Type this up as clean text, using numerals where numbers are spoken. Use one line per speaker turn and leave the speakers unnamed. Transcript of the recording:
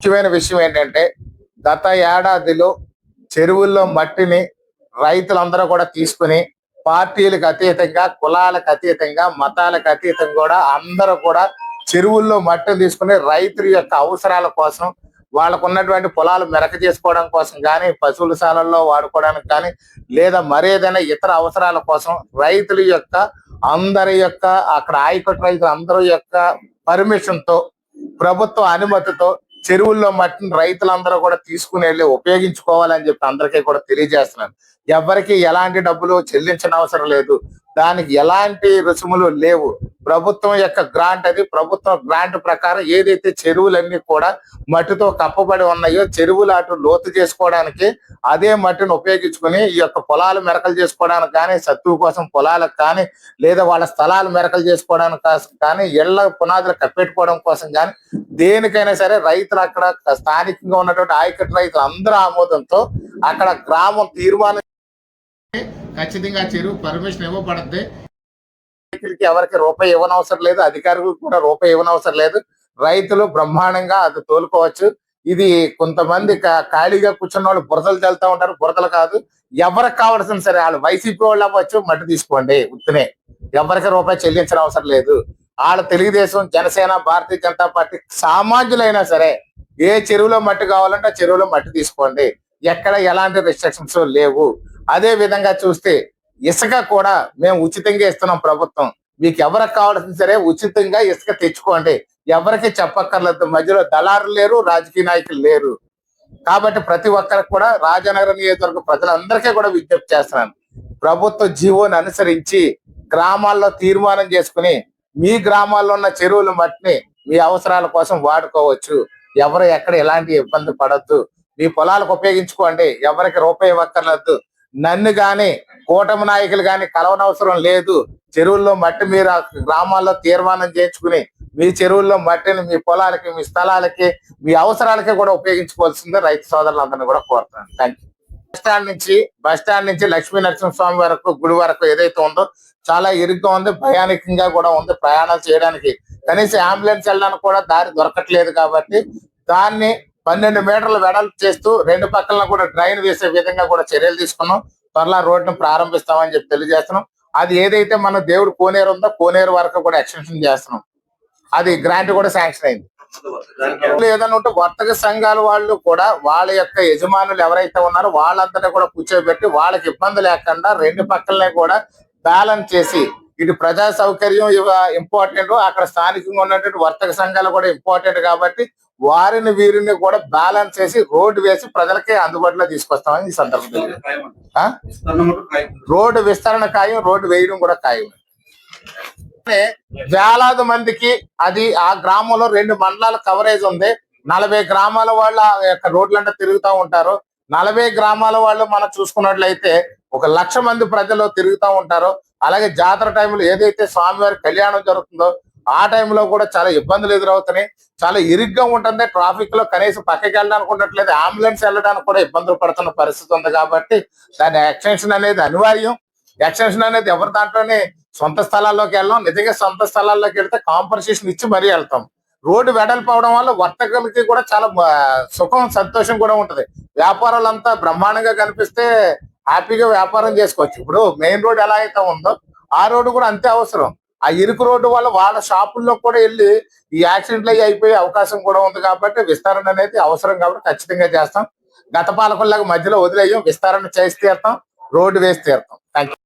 ముఖ్యమైన విషయం ఏంటంటే గత ఏడాదిలో చెరువుల్లో మట్టిని రైతులందరూ కూడా తీసుకుని పార్టీలకు అతీతంగా, కులాలకు అతీతంగా, మతాలకు అతీతంగా కూడా అందరూ కూడా చెరువుల్లో మట్టిని తీసుకుని రైతుల యొక్క అవసరాల కోసం, వాళ్ళకు ఉన్నటువంటి పొలాలు మెరక చేసుకోవడం కోసం కానీ, పశువుల శాలల్లో వాడుకోవడానికి కానీ, లేదా మరేదైనా ఇతర అవసరాల కోసం రైతుల యొక్క అందరి యొక్క అక్కడ ఆయకట్టు రైతులు అందరి యొక్క పర్మిషన్ తో, ప్రభుత్వ అనుమతితో చెరువుల్లో మట్టిని రైతులందరూ కూడా తీసుకుని వెళ్ళి ఉపయోగించుకోవాలని చెప్పి అందరికీ కూడా తెలియజేస్తున్నాను. ఎవరికి ఎలాంటి డబ్బులు చెల్లించిన అవసరం లేదు, దానికి ఎలాంటి రుసుములు లేవు. ప్రభుత్వం యొక్క గ్రాంట్ అది. ప్రభుత్వం గ్రాంట్ ప్రకారం ఏదైతే చెరువులన్నీ కూడా మట్టితో కప్పబడి ఉన్నాయో, చెరువులు అటు లోతు చేసుకోవడానికి అదే మట్టిని ఉపయోగించుకుని ఈ యొక్క పొలాలు మెరకలు చేసుకోవడానికి కానీ, సత్తువు కోసం పొలాలకు కానీ, లేదా వాళ్ళ స్థలాలు మెరకలు చేసుకోవడానికి కానీ, ఇళ్ల పునాదులు కప్పెట్టుకోవడం కోసం కానీ, దేనికైనా సరే రైతులు అక్కడ స్థానికంగా ఉన్నటువంటి ఆయకట్టు రైతులు అందరూ ఆమోదంతో అక్కడ గ్రామం తీర్మానం ఖచ్చితంగా చెరువు పర్మిషన్ ఇవ్వబడుద్ది. ఎవరికి రూపాయి ఇవ్వనవసరం లేదు, అధికారులకు కూడా రూపాయి ఇవ్వనవసరం లేదు. రైతులు బ్రహ్మాండంగా అది తోలుకోవచ్చు. ఇది కొంతమంది ఖాళీగా కూర్చున్న వాళ్ళు బురదలు చల్లుతూ ఉంటారు. బురదలు కాదు, ఎవరికి కావాల్సిన సరే, వాళ్ళు వైసీపీ వాళ్ళు అవ్వచ్చు, మట్టి తీసుకోండి ఉత్తునే. ఎవరికి రూపాయి చెల్లించిన అవసరం లేదు. వాళ్ళ తెలుగుదేశం, జనసేన, భారతీయ జనతా పార్టీ సామాన్యులైనా సరే ఏ చెరువులో మట్టి కావాలంటే ఆ చెరువులో మట్టి తీసుకోండి. ఎక్కడ ఎలాంటి రిస్ట్రిక్షన్స్ లేవు. అదే విధంగా చూస్తే ఇసుక కూడా మేము ఉచితంగా ఇస్తున్నాం. ప్రభుత్వం మీకు ఎవరికి కావాల్సిన సరే ఉచితంగా ఇసుక తెచ్చుకోండి. ఎవరికి చెప్పక్కర్లేదు. మధ్యలో దళారులు లేరు, రాజకీయ నాయకులు లేరు. కాబట్టి ప్రతి ఒక్కరికి కూడా రాజనగరం నియోజకవర్గ ప్రజలందరికీ కూడా విజ్ఞప్తి చేస్తున్నాను. ప్రభుత్వ జీవోని అనుసరించి గ్రామాల్లో తీర్మానం చేసుకుని మీ గ్రామాల్లో ఉన్న చెరువుల మట్టిని మీ అవసరాల కోసం వాడుకోవచ్చు. ఎవరు ఎక్కడ ఎలాంటి ఇబ్బంది పడద్దు. మీ పొలాలకు ఉపయోగించుకోండి. ఎవరికి రూపాయి ఇవ్వక్కర్లేదు. నన్ను గాని కూటమి నాయకులు గాని కలవనవసరం లేదు. చెరువుల్లో మట్టి మీరు గ్రామాల్లో తీర్మానం చేయించుకుని మీ చెరువుల్లో మట్టిని మీ పొలాలకి, మీ స్థలాలకి, మీ అవసరాలకి కూడా ఉపయోగించుకోవాల్సిందే రైతు సోదరులందరినీ కూడా కోరుతున్నాను. Thank you. బస్ స్టాండ్ నుంచి లక్ష్మీ నరసింహస్వామి వరకు, గుడి వరకు ఏదైతే ఉందో చాలా ఇరుగ్గా ఉంది, భయానకంగా కూడా ఉంది. ప్రయాణాలు చేయడానికి కనీసం అంబులెన్స్ వెళ్ళడానికి కూడా దారి దొరకట్లేదు. కాబట్టి దాన్ని 12 మీటర్లు వెడల్పు చేస్తూ 2 పక్కల కూడా డ్రైన్ వేసే విధంగా కూడా చర్యలు తీసుకున్నాం. త్వరలో రోడ్డును ప్రారంభిస్తామని చెప్పి తెలియజేస్తున్నాం. అది ఏదైతే మన దేవుడు కోనేరు ఉందో కోనేరు వరకు కూడా ఎక్స్టెన్షన్ చేస్తున్నాం. అది గ్రాంట్ కూడా శాంక్షన్ అయింది. ఏదైనా ఉంటే వర్తక సంఘాల వాళ్ళు కూడా వాళ్ళ యొక్క యజమానులు ఎవరైతే ఉన్నారో వాళ్ళంతటా కూడా కూర్చోబెట్టి వాళ్ళకి ఇబ్బంది లేకుండా 2 పక్కలనే కూడా బ్యాలెన్స్ చేసి, ఇటు ప్రజా సౌకర్యం ఇంపార్టెంట్, అక్కడ స్థానికంగా ఉన్నటువంటి వర్తక సంఘాలు కూడా ఇంపార్టెంట్. కాబట్టి వారిని వీరిని కూడా బ్యాలెన్స్ చేసి రోడ్డు వేసి ప్రజలకి అందుబాటులో తీసుకొస్తామని ఈ సందర్భంగా. రోడ్డు విస్తరణ ఖాయం, రోడ్డు వేయడం కూడా ఖాయం. వేలాది మందికి అది ఆ గ్రామంలో 2 మండలాల కవరేజ్ ఉంది. 40 గ్రామాల వాళ్ళు ఆ యొక్క రోడ్లంటే తిరుగుతూ ఉంటారు. 40 గ్రామాల వాళ్ళు మనం చూసుకున్నట్లయితే 1,00,000 మంది ప్రజలు తిరుగుతూ ఉంటారు. అలాగే జాతర టైంలో ఏదైతే స్వామివారి కళ్యాణం జరుగుతుందో ఆ టైంలో కూడా చాలా ఇబ్బందులు ఎదురవుతున్నాయి. చాలా ఇరుగ్గా ఉంటుంది. ట్రాఫిక్ లో కనీసం పక్కకి వెళ్ళడానికి ఉండట్లేదు. అంబులెన్స్ వెళ్ళడానికి కూడా ఇబ్బందులు పడుతున్న పరిస్థితి ఉంది. కాబట్టి దాని ఎక్స్టెన్షన్ అనేది అనివార్యం. ఎక్స్టెన్షన్ అనేది ఎవరి దాంట్లోనే సొంత స్థలాల్లోకి వెళ్ళాం. నిజంగా సొంత స్థలాల్లోకి వెళ్తే కాంపన్సేషన్ ఇచ్చి మరీ వెళ్తాం. రోడ్డు వెడల్పు అవడం వల్ల వర్తకులకి కూడా చాలా సుఖం, సంతోషం కూడా ఉంటది. వ్యాపారాలంతా బ్రహ్మాండంగా కనిపిస్తే హ్యాపీగా వ్యాపారం చేసుకోవచ్చు. ఇప్పుడు మెయిన్ రోడ్ ఎలా అయితే ఉందో ఆ రోడ్డు కూడా అంతే అవసరం. ఆ ఇరుకు రోడ్డు వల్ల వాళ్ళ షాపుల్లో కూడా వెళ్ళి ఈ యాక్సిడెంట్లు అయిపోయే అవకాశం కూడా ఉంది. కాబట్టి విస్తరణ అనేది అవసరం. కాబట్టి ఖచ్చితంగా చేస్తాం. గత పాలకుల్లాగా మధ్యలో వదిలేయం. విస్తరణ చేసి తీరుతాం, రోడ్డు వేసి తీరుతాం. Thank you.